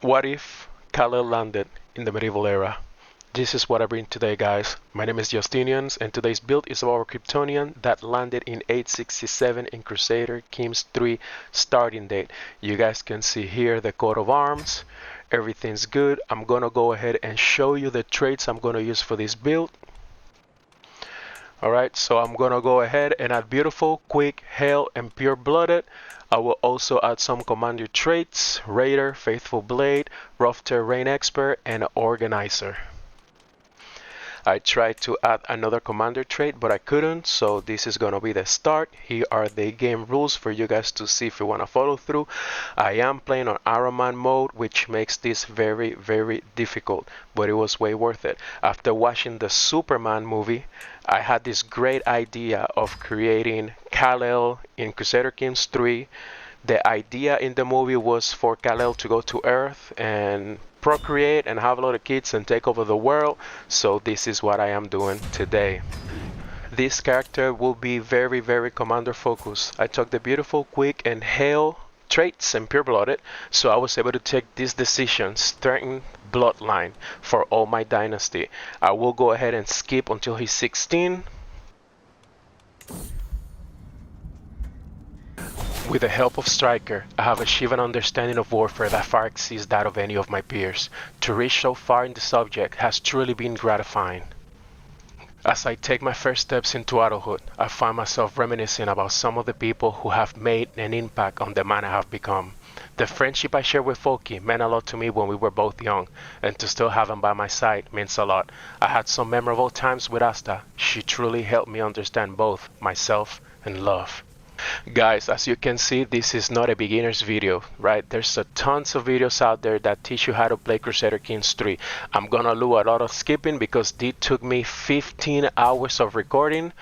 What if Kal-El landed in the medieval era? This is what I bring today, guys. My name is Justinian, and today's build is about a Kryptonian that landed in 867 in Crusader Kings 3 starting date. You guys can see here the coat of arms. Everything's good. I'm gonna go ahead and show you the traits I'm gonna use for this build. Alright, so I'm gonna go ahead and add beautiful, quick, hail, and pure-blooded. I will also add some commander traits: Raider, Faithful Blade, Rough Terrain Expert, and Organizer. I tried to add another commander trait, but I couldn't, so this is gonna be the start. Here are the game rules for you guys to see if you wanna follow through. I am playing on Iron Man mode, which makes this very, very difficult, but it was way worth it. After watching the Superman movie, I had this great idea of creating Kal-El in Crusader Kings 3. The idea in the movie was for Kal-El to go to Earth and procreate and have a lot of kids and take over the world, so this is what I am doing today. This character will be very, very commander focused. I took the beautiful, quick, and hail traits and pure-blooded, so I was able to take this decision: strengthen bloodline for all my dynasty. I will go ahead and skip until he's 16. With the help of Striker, I have achieved an understanding of warfare that far exceeds that of any of my peers. To reach so far in the subject has truly been gratifying. As I take my first steps into adulthood, I find myself reminiscing about some of the people who have made an impact on the man I have become. The friendship I share with Folky meant a lot to me when we were both young, and to still have him by my side means a lot. I had some memorable times with Asta. She truly helped me understand both myself and love. Guys, as you can see, this is not a beginner's video, right? There's tons of videos out there that teach you how to play Crusader Kings 3. I'm gonna do a lot of skipping because it took me 15 hours of recording.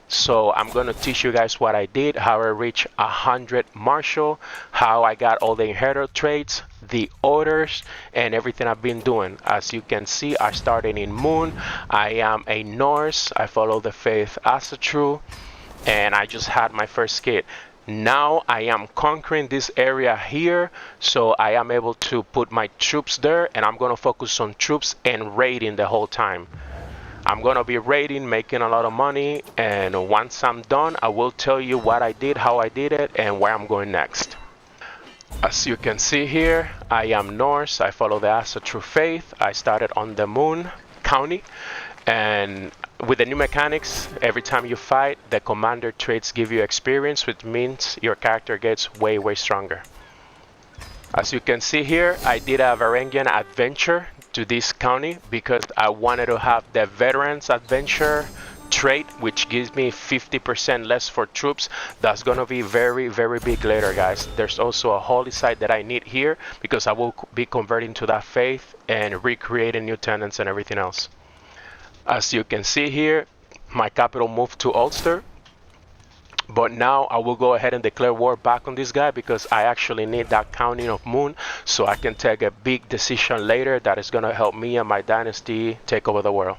So I'm gonna teach you guys what I did, how I reached 100 martial, how I got all the inherited traits, the orders, and everything I've been doing. As you can see, I started in Moon. I am a Norse. I follow the faith as a true. And I just had my first kid. Now I am conquering this area here, so I am able to put my troops there, and I'm gonna focus on troops and raiding the whole time. I'm gonna be raiding, making a lot of money, and once I'm done, I will tell you what I did, how I did it, and where I'm going next. As you can see here, I am Norse. I follow the Asa True Faith. I started on the Moon County, and with the new mechanics, every time you fight, the commander traits give you experience, which means your character gets way, way stronger. As you can see here, I did a Varangian adventure to this county because I wanted to have the veterans adventure trait, which gives me 50% less for troops. That's gonna be very, very big later, guys. There's also a holy site that I need here because I will be converting to that faith and recreating new tenants and everything else. As you can see here, my capital moved to Ulster, but now I will go ahead and declare war back on this guy because I actually need that counting of Moon so I can take a big decision later that is going to help me and my dynasty take over the world.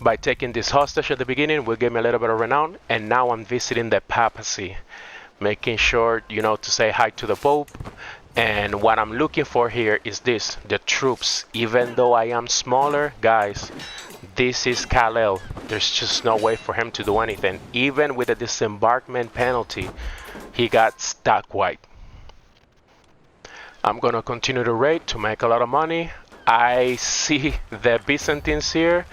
By taking this hostage at the beginning will give me a little bit of renown, and now I'm visiting the papacy, making sure, you know, to say hi to the Pope. And what I'm looking for here is this: the troops. Even though I am smaller, guys, this is Kal-El. There's just no way for him to do anything. Even with the disembarkment penalty, he got stack wiped. I'm gonna continue to raid to make a lot of money. I see the Byzantines here.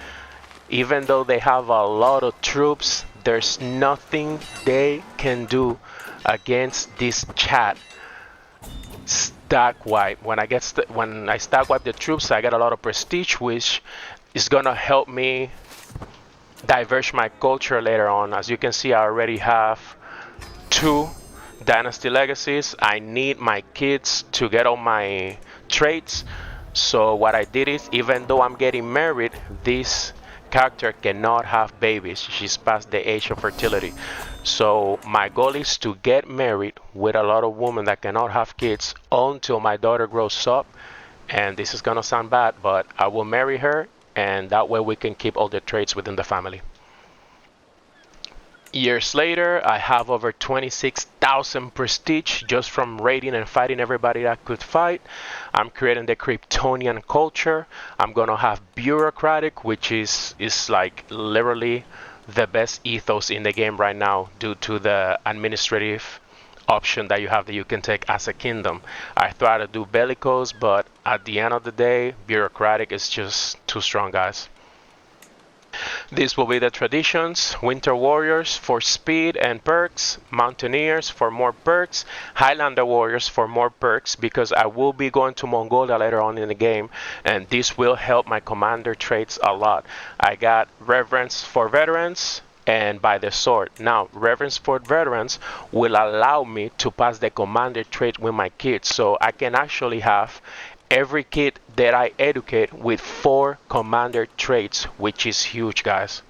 Even though they have a lot of troops, there's nothing they can do against this chat. Stack wipe. When I stack wipe the troops, I get a lot of prestige, which is gonna help me diverge my culture later on. As you can see, I already have 2 Dynasty Legacies, I need my kids to get all my traits. So what I did is, even though I'm getting married, this character cannot have babies. She's past the age of fertility. So my goal is to get married with a lot of women that cannot have kids until my daughter grows up. And this is gonna sound bad, but I will marry her, and that way we can keep all the traits within the family. Years later, I have over 26,000 prestige just from raiding and fighting everybody that could fight. I'm creating the Kryptonian culture. I'm gonna have bureaucratic, which is like literally the best ethos in the game right now due to the administrative option that you have that you can take as a kingdom. I try to do bellicose, but at the end of the day, bureaucratic is just too strong, guys. These will be the traditions: Winter Warriors for speed and perks, Mountaineers for more perks, Highlander Warriors for more perks because I will be going to Mongolia later on in the game, and this will help my commander traits a lot. I got Reverence for Veterans and by the sword. Now, Reverence for Veterans will allow me to pass the commander trait with my kids, so I can actually have every kid that I educate with 4 commander traits, which is huge, guys.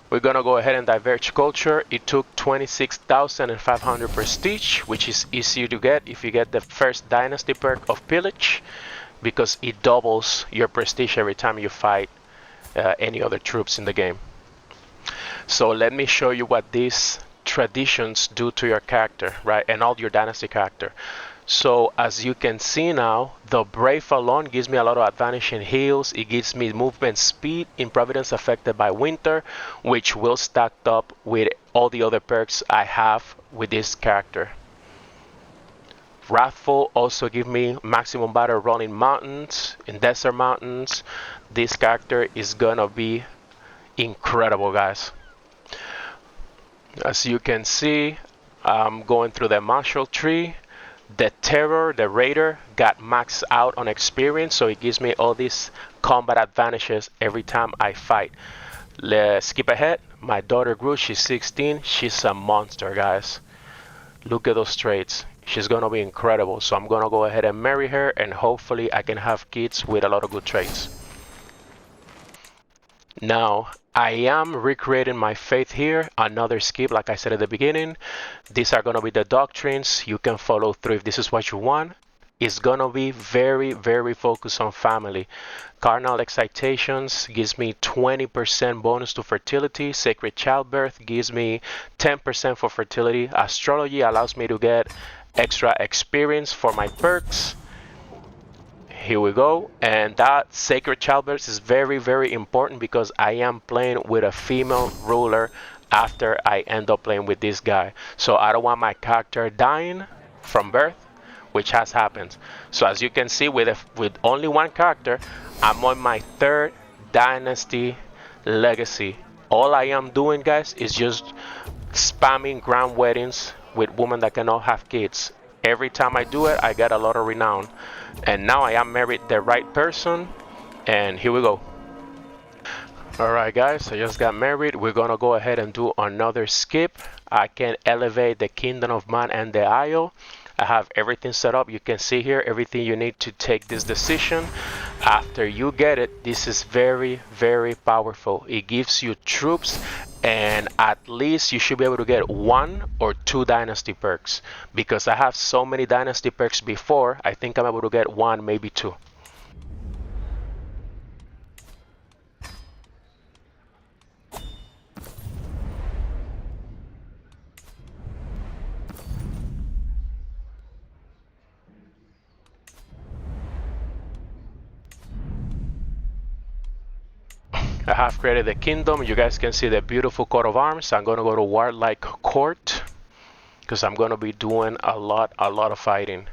We're gonna go ahead and diverge culture. It took 26,500 prestige, which is easy to get if you get the first dynasty perk of pillage, because it doubles your prestige every time you fight any other troops in the game. So let me show you what these traditions do to your character, right, and all your dynasty character. So as you can see now, the Brave alone gives me a lot of advantage in heals. It gives me movement speed in Providence affected by winter, which will stack up with all the other perks I have with this character. Wrathful also give me maximum battle run in mountains, in desert mountains. This character is gonna be incredible, guys. As you can see, I'm going through the martial tree. The Terror, the Raider, got maxed out on experience, so it gives me all these combat advantages every time I fight. Let's skip ahead. My daughter grew, she's 16. She's a monster, guys. Look at those traits. She's gonna be incredible, so I'm gonna go ahead and marry her, and hopefully I can have kids with a lot of good traits. Now, I am recreating my faith here. Another skip, like I said at the beginning. These are going to be the doctrines. You can follow through if this is what you want. It's going to be very, very focused on family. Carnal excitations gives me 20% bonus to fertility. Sacred childbirth gives me 10% for fertility. Astrology allows me to get extra experience for my perks. Here we go, and that sacred childbirth is very, very important because I am playing with a female ruler after I end up playing with this guy, so I don't want my character dying from birth, which has happened. So as you can see, with only one character, I'm on my 3rd dynasty legacy. All I am doing, guys, is just spamming grand weddings with women that cannot have kids. Every time I do it, I get a lot of renown. And now I am married the right person, and here we go. Alright guys, I just got married. We're gonna go ahead and do another skip. I can elevate the Kingdom of Man and the Isle. I have everything set up. You can see here everything you need to take this decision. After you get it, this is very, very powerful. It gives you troops, and at least you should be able to get 1 or 2 dynasty perks, because I have so many dynasty perks before. I think I'm able to get 1, maybe 2. I have created the kingdom. You guys can see the beautiful coat of arms. I'm gonna go to warlike court because I'm gonna be doing a lot of fighting.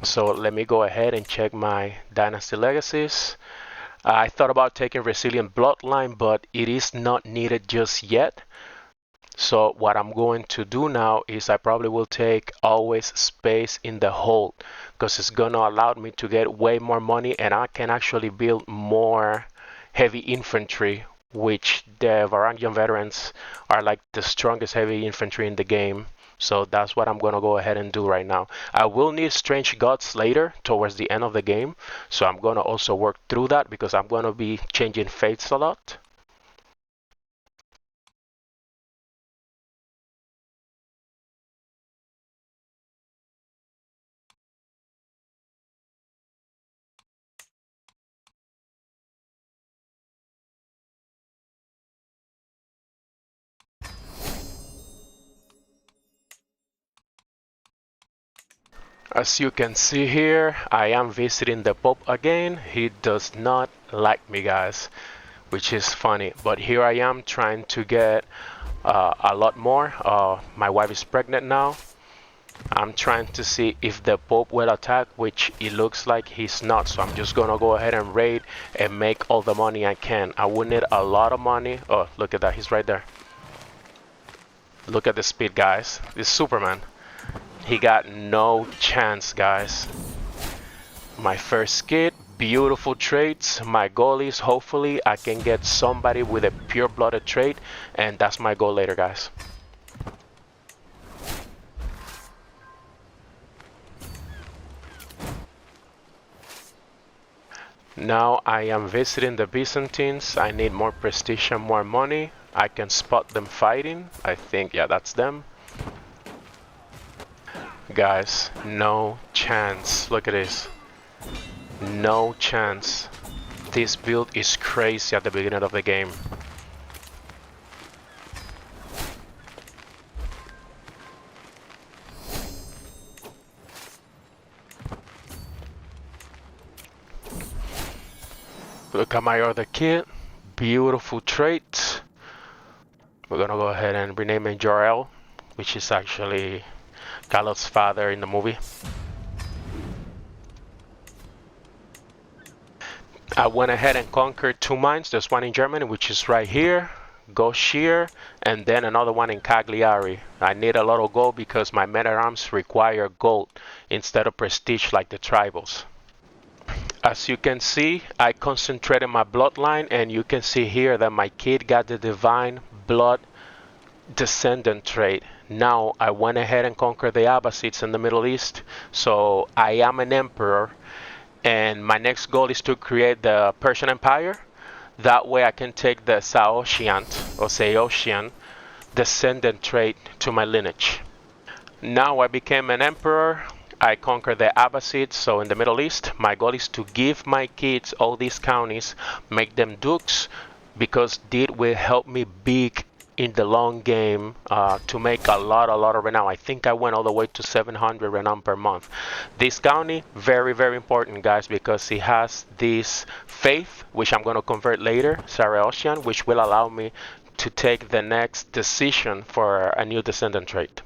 So let me go ahead and check my dynasty legacies. I thought about taking resilient bloodline, but it is not needed just yet. So what I'm going to do now is I probably will take always space in the hold, because it's gonna allow me to get way more money, and I can actually build more heavy infantry, which the Varangian veterans are like the strongest heavy infantry in the game. So that's what I'm going to go ahead and do right now. I will need Strange Gods later towards the end of the game. So I'm going to also work through that because I'm going to be changing fates a lot. As you can see here, I am visiting the Pope again. He does not like me, guys, which is funny. But here I am trying to get a lot more. My wife is pregnant now. I'm trying to see if the Pope will attack, which it looks like he's not. So I'm just gonna go ahead and raid and make all the money I can. I will need a lot of money. Oh, look at that, he's right there. Look at the speed, guys. This is Superman. He got no chance, guys. My first kid, beautiful traits. My goal is hopefully I can get somebody with a pure-blooded trait, and that's my goal later, guys. Now I am visiting the Byzantines. I need more prestige and more money. I can spot them fighting. I think, yeah, that's them. Guys, no chance. Look at this. No chance. This build is crazy at the beginning of the game. Look at my other kid. Beautiful trait. We're gonna go ahead and rename him Jor-El, which is actually Kylo's father in the movie. I went ahead and conquered 2 mines. There's one in Germany, which is right here. Go Shear, and then another one in Cagliari. I need a lot of gold because my men-at-arms require gold instead of prestige like the tribals. As you can see, I concentrated my bloodline, and you can see here that my kid got the divine blood descendant trait. Now I went ahead and conquered the Abbasids in the Middle East, so I am an emperor, and my next goal is to create the Persian Empire. That way I can take the Saoshian descendant trait to my lineage. Now I became an emperor. I conquered the Abbasids, so in the Middle East, my goal is to give my kids all these counties, make them dukes, because it will help me big in the long game to make a lot of renown. I think I went all the way to 700 renown per month. This county, very, very important, guys, because it has this faith, which I'm going to convert later, Saraosian, which will allow me to take the next decision for a new descendant trait.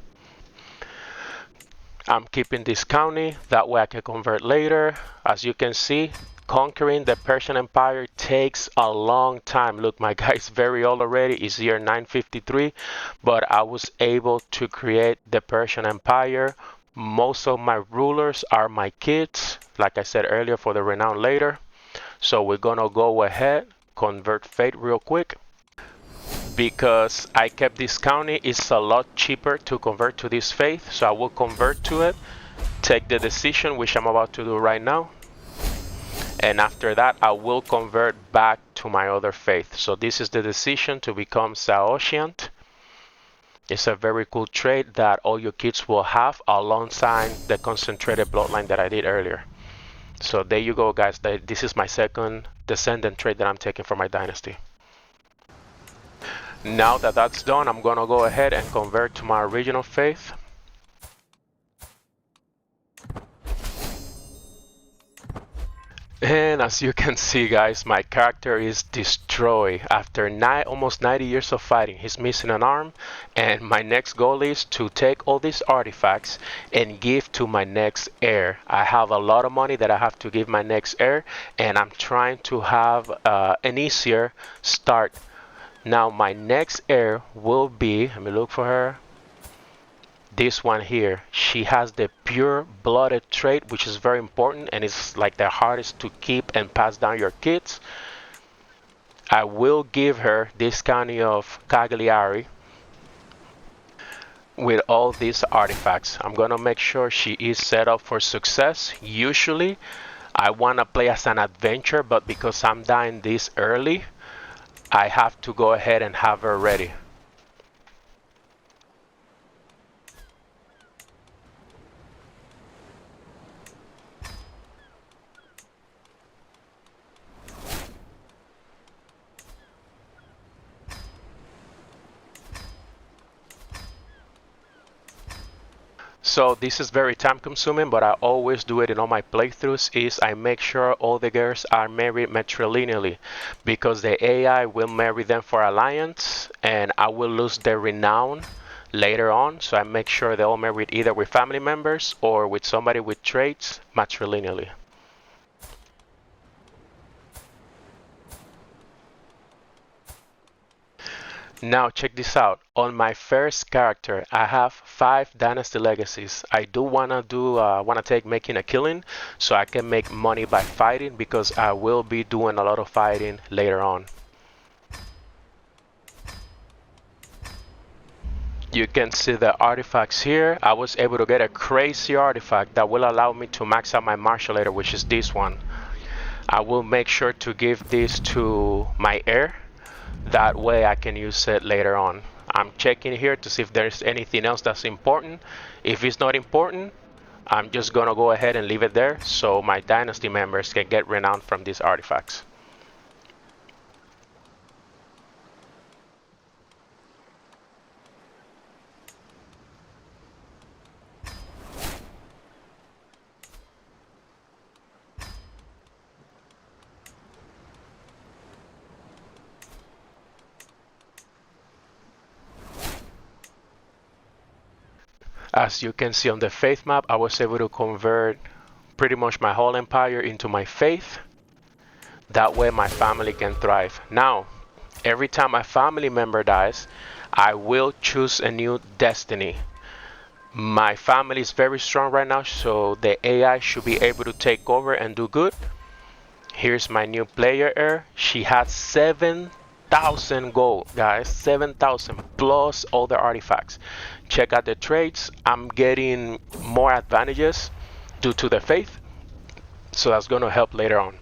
I'm keeping this county, that way I can convert later. As you can see, conquering the Persian Empire takes a long time. Look, my guy's very old already. It's year 953, but I was able to create the Persian Empire. Most of my rulers are my kids, like I said earlier, for the renown later. So we're gonna go ahead, convert fate real quick. Because I kept this county, it's a lot cheaper to convert to this faith, so I will convert to it, take the decision, which I'm about to do right now, and after that I will convert back to my other faith. So this is the decision to become Saoshian. It's a very cool trait that all your kids will have alongside the concentrated bloodline that I did earlier. So there you go, guys. This is my second descendant trait that I'm taking for my dynasty. Now that that's done, I'm gonna go ahead and convert to my original faith. And as you can see, guys, my character is destroyed after almost 90 years of fighting. He's missing an arm, and my next goal is to take all these artifacts and give to my next heir. I have a lot of money that I have to give my next heir, and I'm trying to have an easier start. Now my next heir will be, let me look for her, this one here. She has the pure blooded trait, which is very important, and it's like the hardest to keep and pass down your kids. I will give her this county of Cagliari. with all these artifacts. I'm gonna make sure she is set up for success. Usually I wanna play as an adventure, but because I'm dying this early, I have to go ahead and have her ready. So this is very time consuming, but I always do it in all my playthroughs is I make sure all the girls are married matrilineally because the AI will marry them for alliance and I will lose their renown later on. So I make sure they're all married either with family members or with somebody with traits matrilineally. Now check this out. On my first character, I have 5 dynasty legacies. I do wanna take making a killing, so I can make money by fighting because I will be doing a lot of fighting later on. You can see the artifacts here. I was able to get a crazy artifact that will allow me to max out my martial later, which is this one. I will make sure to give this to my heir. That way I can use it later on. I'm checking here to see if there's anything else that's important. If it's not important, I'm just gonna go ahead and leave it there so my dynasty members can get renown from these artifacts. As you can see on the faith map, I was able to convert pretty much my whole empire into my faith. That way my family can thrive. Now, every time my family member dies, I will choose a new destiny. My family is very strong right now, so the AI should be able to take over and do good. Here's my new player heir. She has 7,000 gold, guys. 7,000 plus all the artifacts. Check out the traits. I'm getting more advantages due to the faith, so that's going to help later on.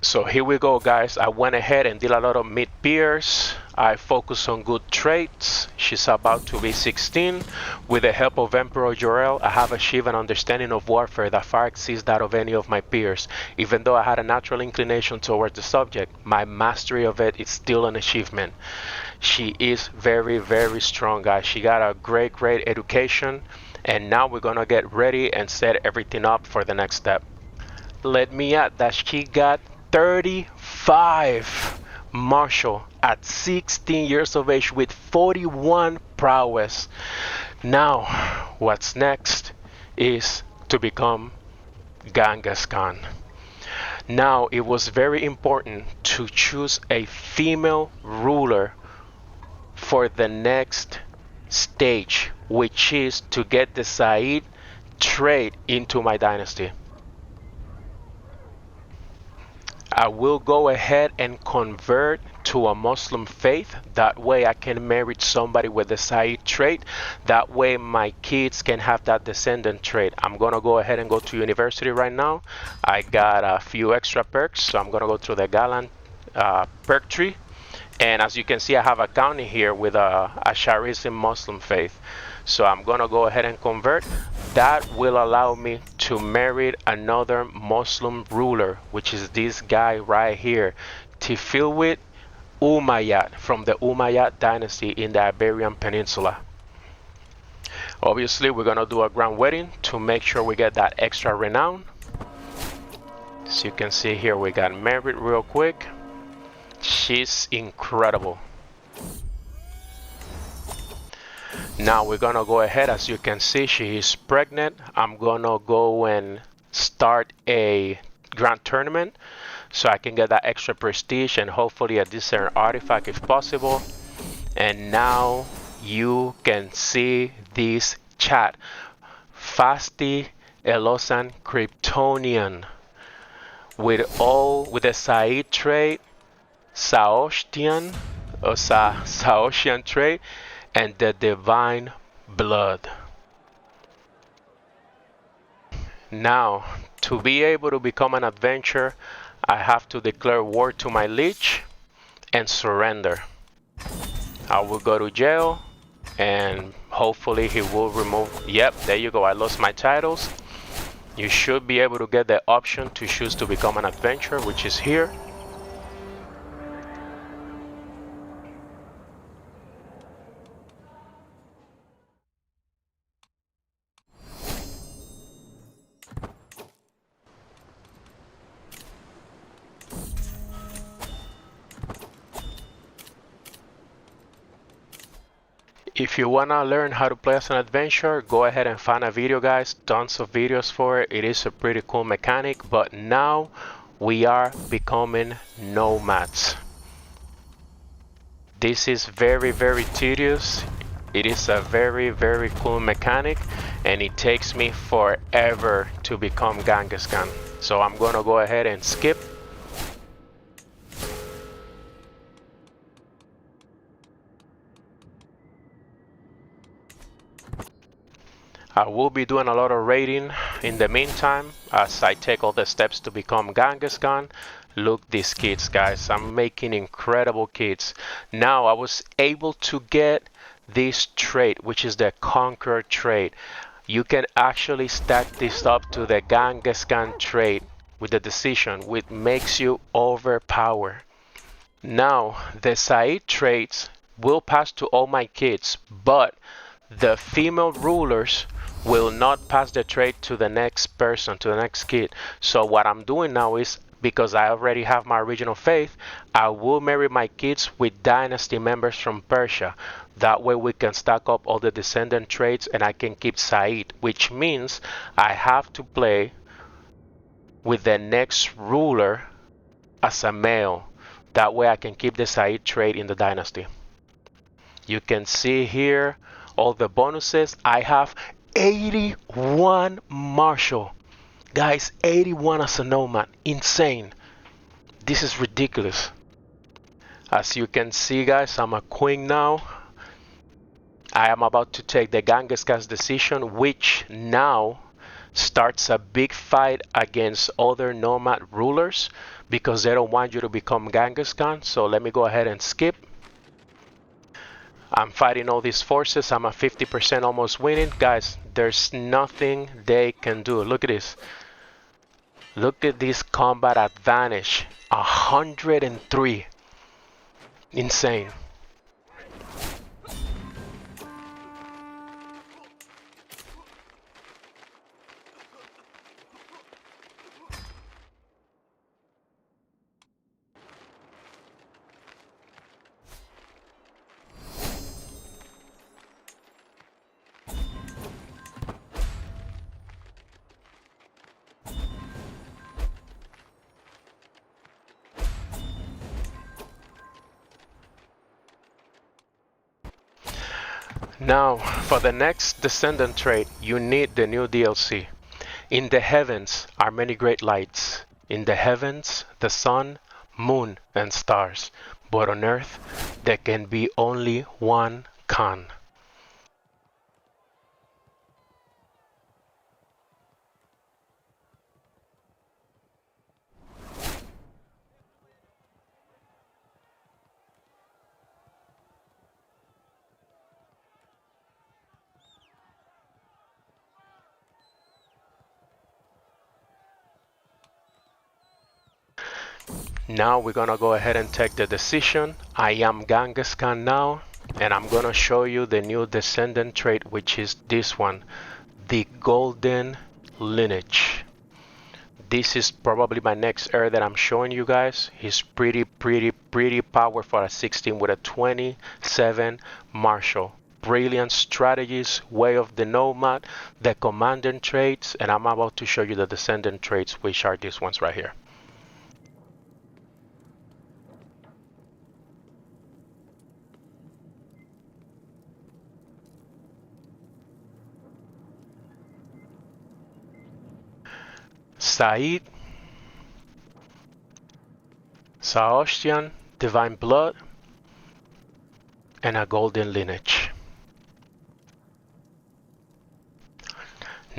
So here we go, guys. I went ahead and did a lot of mid peers. I focused on good traits. She's about to be 16. With the help of Emperor Jorel, I have achieved an understanding of warfare that far exceeds that of any of my peers. Even though I had a natural inclination towards the subject, my mastery of it is still an achievement. She is very, very strong, guys. She got a great education. And now we're gonna get ready and set everything up for the next step. Let me add that she got 35 martial at 16 years of age with 41 prowess. Now, what's next is to become Genghis Khan. Now, it was very important to choose a female ruler for the next stage, which is to get the Said trait into my dynasty. I will go ahead and convert to a Muslim faith. That way I can marry somebody with the Said trait. That way my kids can have that descendant trait. I'm gonna go ahead and go to university right now. I got a few extra perks, so I'm gonna go through the Galant perk tree. And as you can see, I have a county here with a Sharism Muslim faith. So I'm gonna go ahead and convert. That will allow me to marry another Muslim ruler, which is this guy right here, Tifilwit Umayyad from the Umayyad Dynasty in the Iberian Peninsula. Obviously, we're gonna do a grand wedding to make sure we get that extra renown. As you can see here, we got married real quick. She's incredible. Now we're gonna go ahead. As you can see, she is pregnant. I'm gonna go and start a grand tournament so I can get that extra prestige and hopefully a decent artifact if possible. And now you can see this chat. Fasti Elosan Kryptonian with the Said trait, Saoshtian or Saoshian trait, and the divine blood. Now, to be able to become an adventurer, I have to declare war to my liege and surrender. I will go to jail and hopefully he will remove. Yep, there you go. I lost my titles. You should be able to get the option to choose to become an adventurer, which is here. If you wanna learn how to play as an adventurer, go ahead and find a video, guys. Tons of videos for it. It is a pretty cool mechanic, but now we are becoming nomads. This is very, very tedious. It is a very, very cool mechanic, and it takes me forever to become Genghis Khan. So I'm gonna go ahead and skip. I will be doing a lot of raiding in the meantime as I take all the steps to become Genghis Khan. Look these kits, guys. I'm making incredible kits. Now I was able to get this trait, which is the Conqueror trait. You can actually stack this up to the Genghis Khan trait with the decision, which makes you overpower. Now the Said traits will pass to all my kids, but the female rulers will not pass the trait to the next person, to the next kid. So what I'm doing now is, because I already have my original faith, I will marry my kids with dynasty members from Persia. That way we can stack up all the descendant traits and I can keep Said, which means I have to play with the next ruler as a male. That way I can keep the Said trait in the dynasty. You can see here all the bonuses. I have 81 martial. Guys, 81 as a nomad. Insane. This is ridiculous. As you can see, guys, I'm a queen now. I am about to take the Genghis Khan's decision, which now starts a big fight against other nomad rulers because they don't want you to become Genghis Khan. So let me go ahead and skip. I'm fighting all these forces. I'm at 50% almost winning. Guys, there's nothing they can do. Look at this. Look at this combat advantage. 103. Insane. Now, for the next descendant trait, you need the new DLC. In the heavens are many great lights. In the heavens, the sun, moon, and stars. But on earth, there can be only one Khan. Now we're gonna go ahead and take the decision. I am Genghis Khan now, and I'm gonna show you the new descendant trait, which is this one, the golden lineage. This is probably my next heir that I'm showing you guys. He's pretty powerful at 16 with a 27 martial. Brilliant strategies, way of the nomad, the commandant traits, and I'm about to show you the descendant traits, which are these ones right here. Said, Saostian, divine blood, and a golden lineage.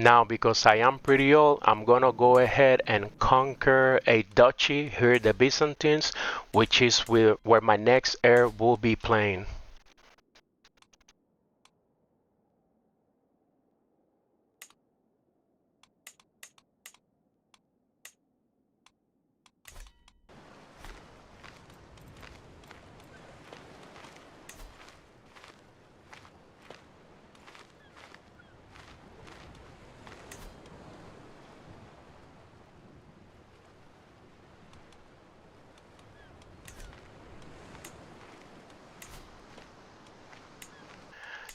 Now, because I am pretty old, I'm gonna go ahead and conquer a duchy here, the Byzantines, which is where my next heir will be playing.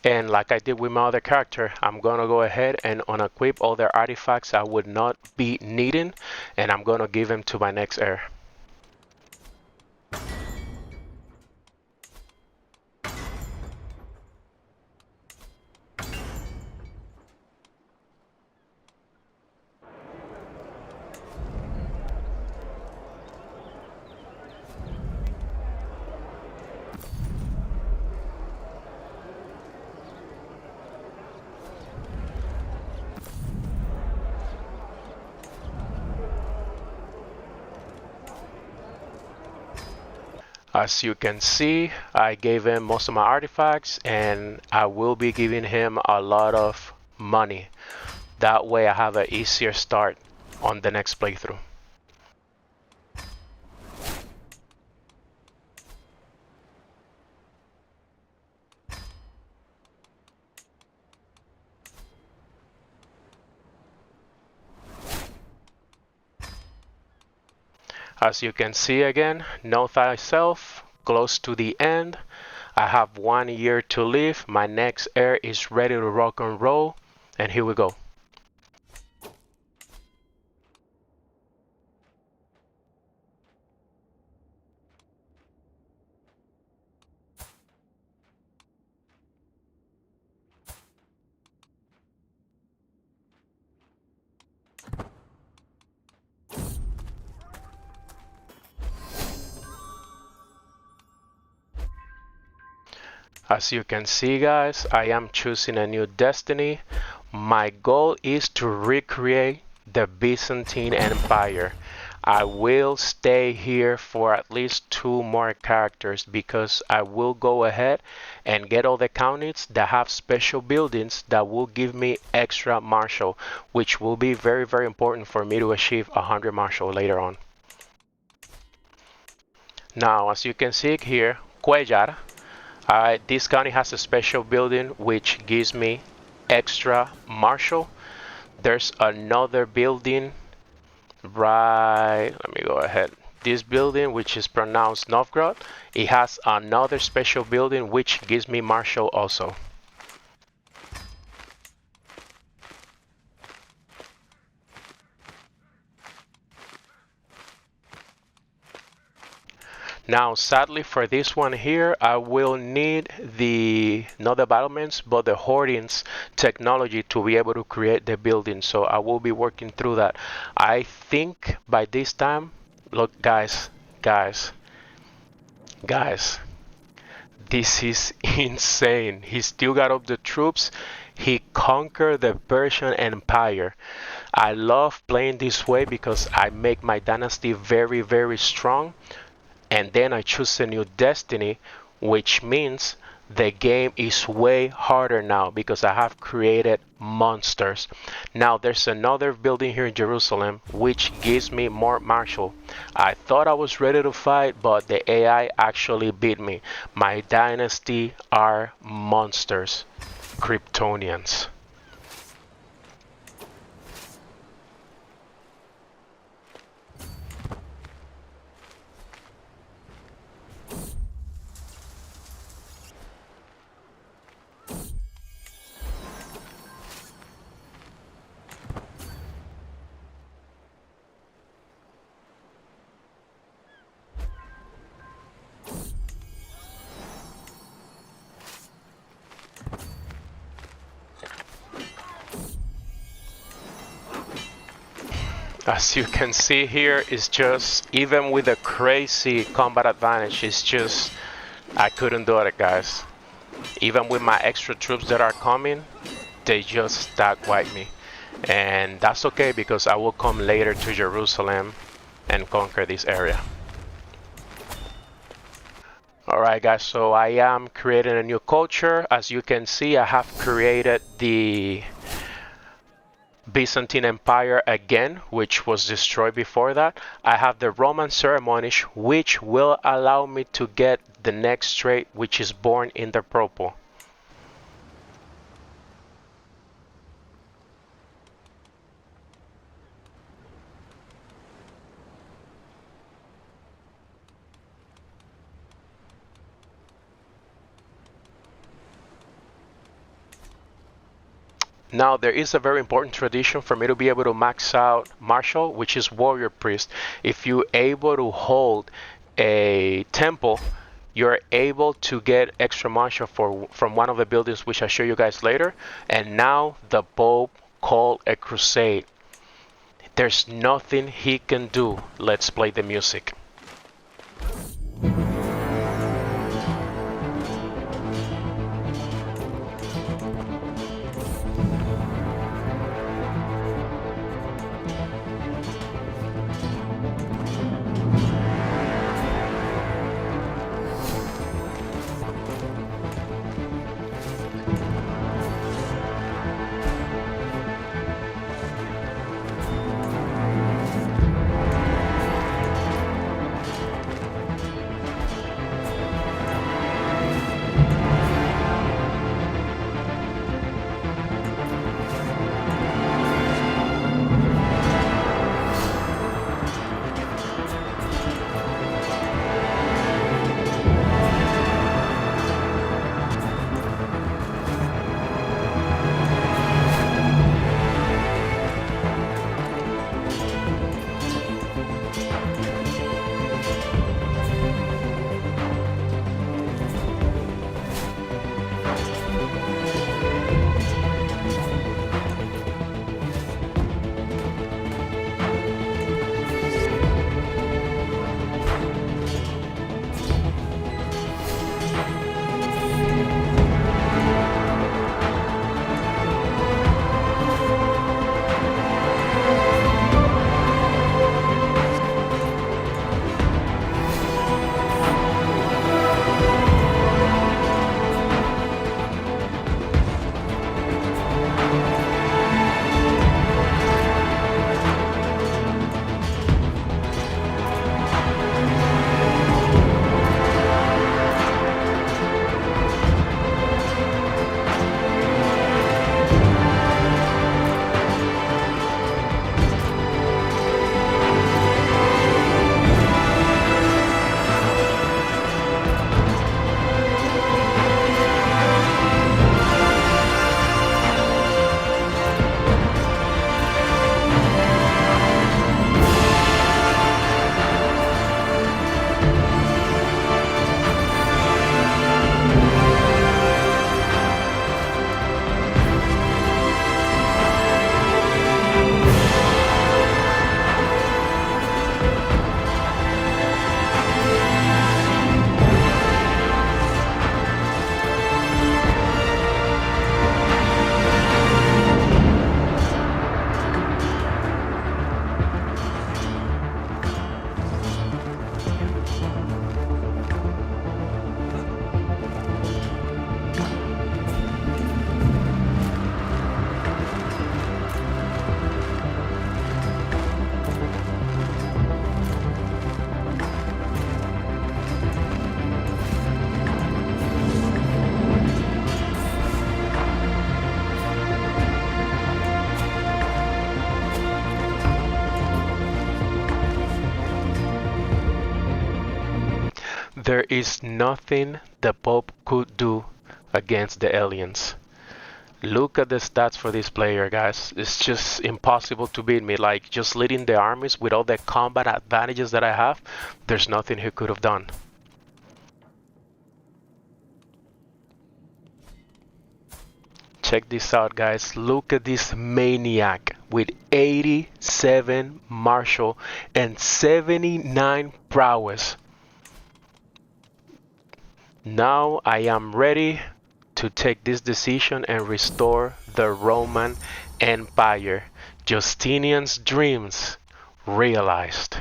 And like I did with my other character, I'm gonna go ahead and unequip all their artifacts I would not be needing, and I'm gonna give them to my next heir. As you can see, I gave him most of my artifacts, and I will be giving him a lot of money. That way I have an easier start on the next playthrough. As you can see again, know thyself, close to the end. I have 1 year to live. My next heir is ready to rock and roll, and here we go. As you can see, guys, I am choosing a new destiny. My goal is to recreate the Byzantine Empire. I will stay here for at least 2 more characters because I will go ahead and get all the counties that have special buildings that will give me extra martial, which will be very, very important for me to achieve 100 martial later on. Now, as you can see here, Cuellar. This county has a special building which gives me extra martial. There's another building right, let me go ahead. This building, which is pronounced Novgorod, it has another special building which gives me martial also. Now, sadly for this one here, I will need not the battlements, but the hoardings technology to be able to create the building. So I will be working through that. I think by this time, look, guys, this is insane. He still got up the troops. He conquered the Persian Empire. I love playing this way because I make my dynasty very, very strong. And then I choose a new destiny, which means the game is way harder now because I have created monsters. Now there's another building here in Jerusalem which gives me more martial. I thought I was ready to fight, but the AI actually beat me. My dynasty are monsters, Kryptonians. As you can see here, it's just, even with a crazy combat advantage, it's just, I couldn't do it, guys. Even with my extra troops that are coming, they just stack wipe me. And that's okay because I will come later to Jerusalem and conquer this area. Alright guys, so I am creating a new culture. As you can see, I have created the Byzantine Empire again, which was destroyed before that. I have the Roman ceremonies, which will allow me to get the next trait, which is born in the purple. Now, there is a very important tradition for me to be able to max out Martial, which is Warrior Priest. If you're able to hold a temple, you're able to get extra Martial from one of the buildings, which I'll show you guys later. And now the Pope called a crusade. There's nothing he can do. Let's play the music. There is nothing the Pope could do against the aliens. Look at the stats for this player, guys. It's just impossible to beat me. Like, just leading the armies with all the combat advantages that I have, there's nothing he could have done. Check this out, guys. Look at this maniac with 87 martial and 79 prowess. Now I am ready to take this decision and restore the Roman Empire. Justinian's dreams realized.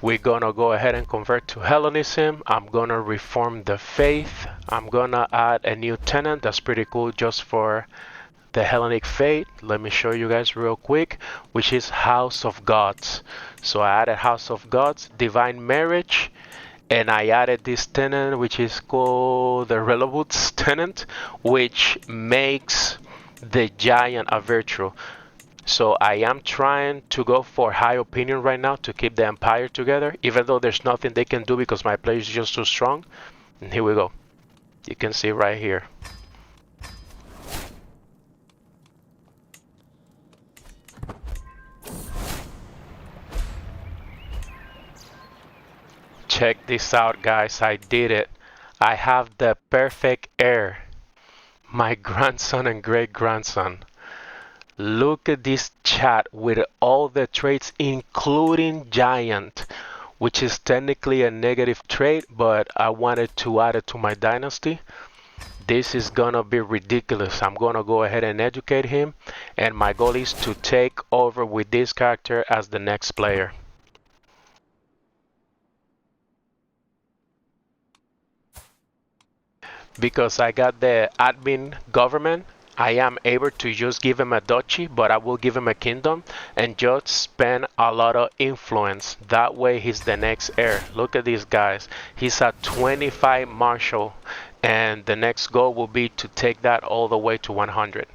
We're gonna go ahead and convert to Hellenism. I'm gonna reform the faith. I'm gonna add a new tenant that's pretty cool just for the Hellenic faith. Let me show you guys real quick, which is House of Gods. So I added House of Gods, Divine Marriage, and I added this tenant which is called the Relevance tenant, which makes the giant a virtue. So I am trying to go for high opinion right now to keep the empire together, even though there's nothing they can do because my player is just too strong. And here we go. You can see right here. Check this out, guys. I did it. I have the perfect heir. My grandson and great grandson. Look at this chat with all the traits, including giant, which is technically a negative trait, but I wanted to add it to my dynasty. This is gonna be ridiculous. I'm gonna go ahead and educate him, and my goal is to take over with this character as the next player. Because I got the admin government, I am able to just give him a duchy, but I will give him a kingdom and just spend a lot of influence. That way he's the next heir. Look at these guys. He's at 25 marshal, and the next goal will be to take that all the way to 100.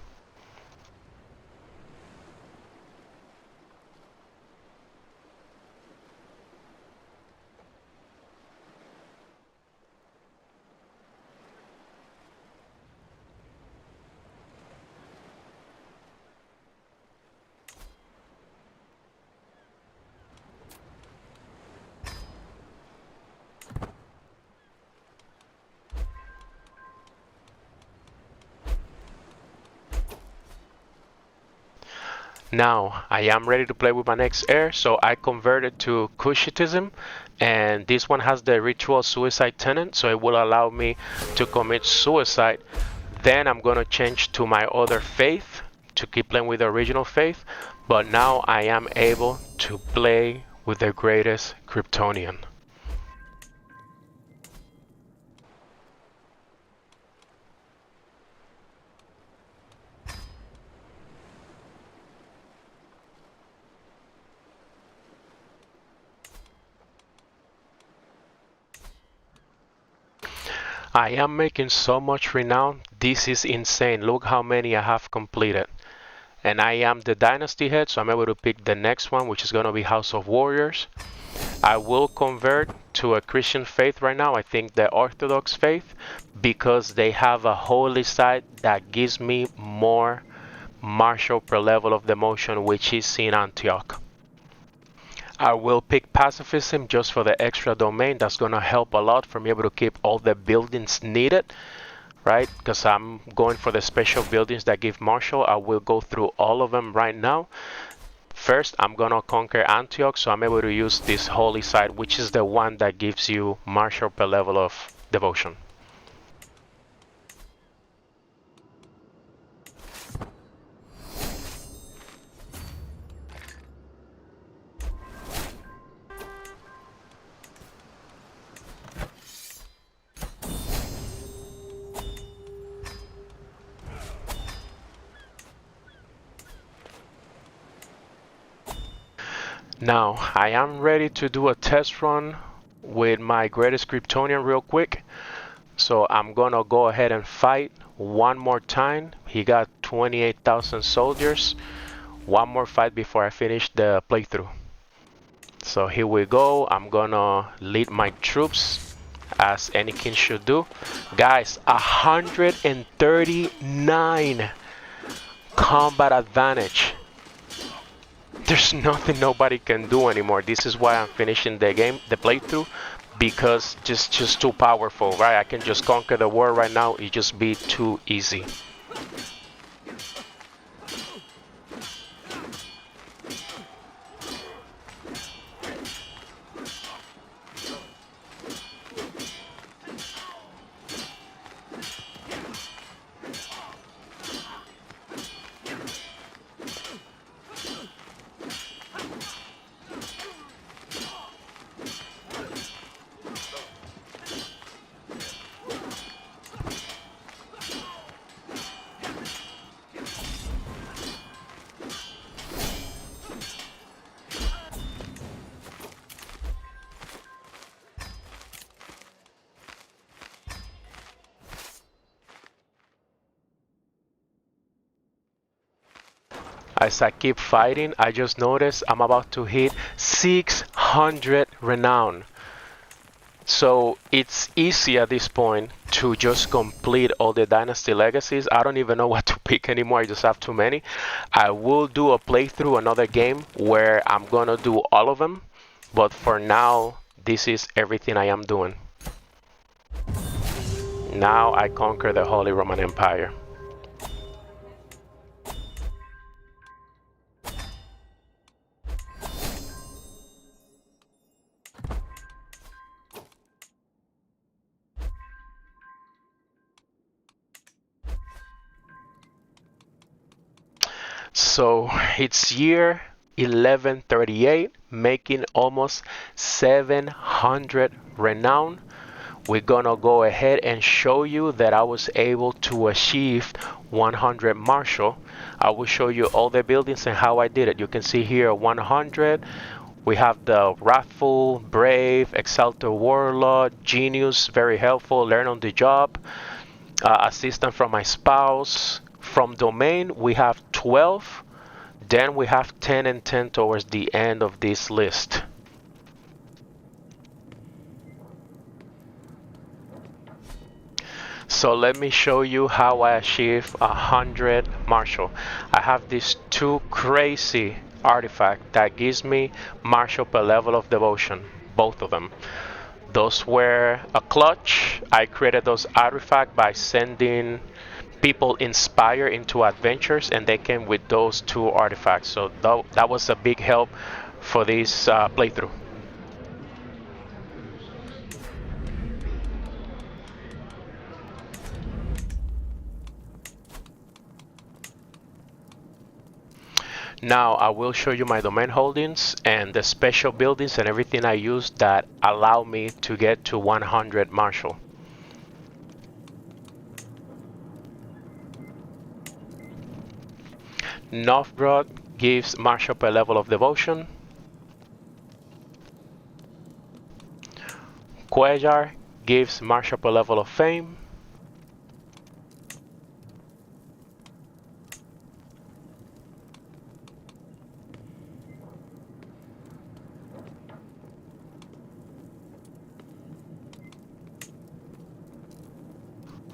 Now I am ready to play with my next heir, so I converted to Cushitism, and this one has the ritual suicide tenant, so it will allow me to commit suicide. Then I'm gonna change to my other faith to keep playing with the original faith, but now I am able to play with the greatest Kryptonian. I am making so much renown. This is insane. Look how many I have completed. And I am the dynasty head, so I'm able to pick the next one, which is going to be House of Warriors. I will convert to a Christian faith right now. I think the Orthodox faith, because they have a holy side that gives me more martial per level of demotion, which is in Antioch. I will pick pacifism just for the extra domain. That's going to help a lot for me able to keep all the buildings needed, right? Because I'm going for the special buildings that give martial. I will go through all of them right now. First, I'm going to conquer Antioch, so I'm able to use this holy site, which is the one that gives you martial per level of devotion. Now, I am ready to do a test run with my greatest Kryptonian real quick. So I'm gonna go ahead and fight one more time. He got 28,000 soldiers. One more fight before I finish the playthrough. So here we go. I'm gonna lead my troops as any king should do. Guys, 139 combat advantage. There's nothing nobody can do anymore. This is why I'm finishing the game, the playthrough, because just too powerful, right? I can just conquer the world right now. It just be too easy. As I keep fighting, I just noticed I'm about to hit 600 renown. So it's easy at this point to just complete all the dynasty legacies. I don't even know what to pick anymore. I just have too many. I will do a playthrough, another game where I'm gonna do all of them. But for now, this is everything I am doing. Now I conquer the Holy Roman Empire. So it's year 1138, making almost 700 renown. We're gonna go ahead and show you that I was able to achieve 100 martial. I will show you all the buildings and how I did it. You can see here 100. We have the Wrathful, Brave, Exalted Warlord, Genius, very helpful, learn on the job, assistant from my spouse. From domain, we have 12. Then we have 10 and 10 towards the end of this list. So let me show you how I achieve 100 martial. I have these two crazy artifacts that gives me martial per level of devotion, both of them. Those were a clutch. I created those artifacts by sending people inspire into adventures, and they came with those two artifacts. So that was a big help for this playthrough. Now I will show you my domain holdings and the special buildings and everything I use that allow me to get to 100 martial. Novgorod gives martial per level of devotion. Cuellar gives martial per level of fame.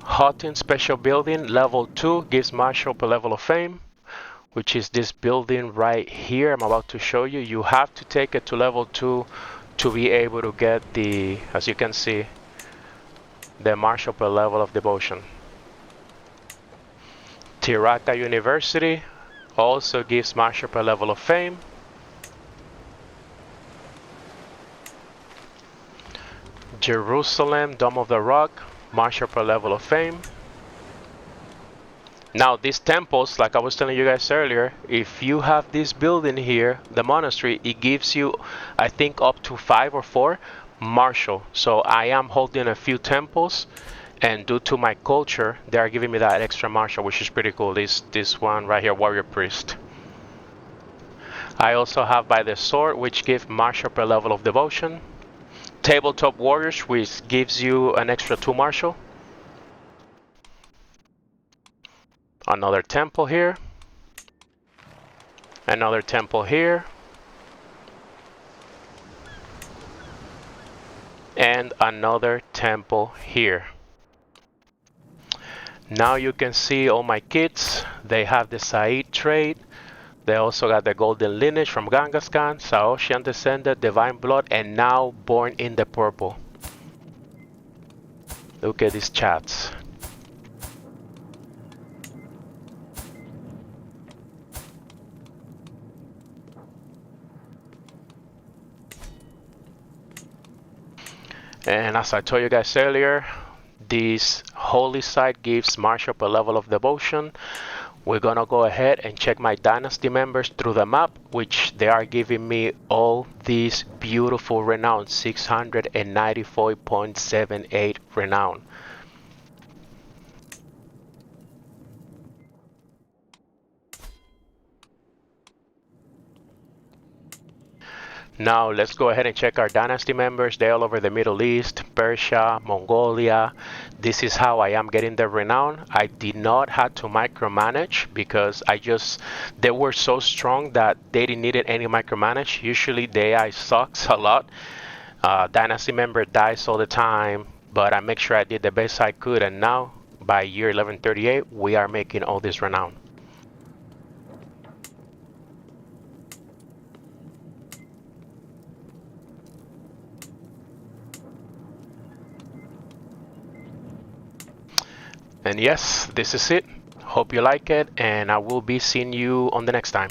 Houghton special building level 2 gives martial per level of fame, which is this building right here I'm about to show you. You have to take it to level 2 to be able to get the, as you can see, the martial per level of devotion. Tiraka University also gives martial per level of fame. Jerusalem Dome of the Rock, martial per level of fame. Now these temples, like I was telling you guys earlier, if you have this building here, the monastery, it gives you, I think, up to 5 or 4 martial. So I am holding a few temples, and due to my culture, they are giving me that extra martial, which is pretty cool. This one right here, Warrior Priest. I also have by the sword, which gives martial per level of devotion. Tabletop Warriors, which gives you an extra 2 martial. Another temple here. Another temple here. And another temple here. Now you can see all my kits. They have the Said trait. They also got the golden lineage from Genghis Khan, Saoshian descendant, divine blood, and now born in the purple. Look at these chats. And as I told you guys earlier, this holy site gives martial per level of devotion. We're gonna go ahead and check my dynasty members through the map, which they are giving me all these beautiful renown, 694.78 renown. Now let's go ahead and check our dynasty members. They're all over the Middle East, Persia, Mongolia. This is how I am getting the renown. I did not have to micromanage because they were so strong that they didn't need any micromanage. Usually the AI sucks a lot. Dynasty member dies all the time, but I make sure I did the best I could, and now by year 1138 we are making all this renown. And yes, this is it. Hope you like it, and I will be seeing you on the next time.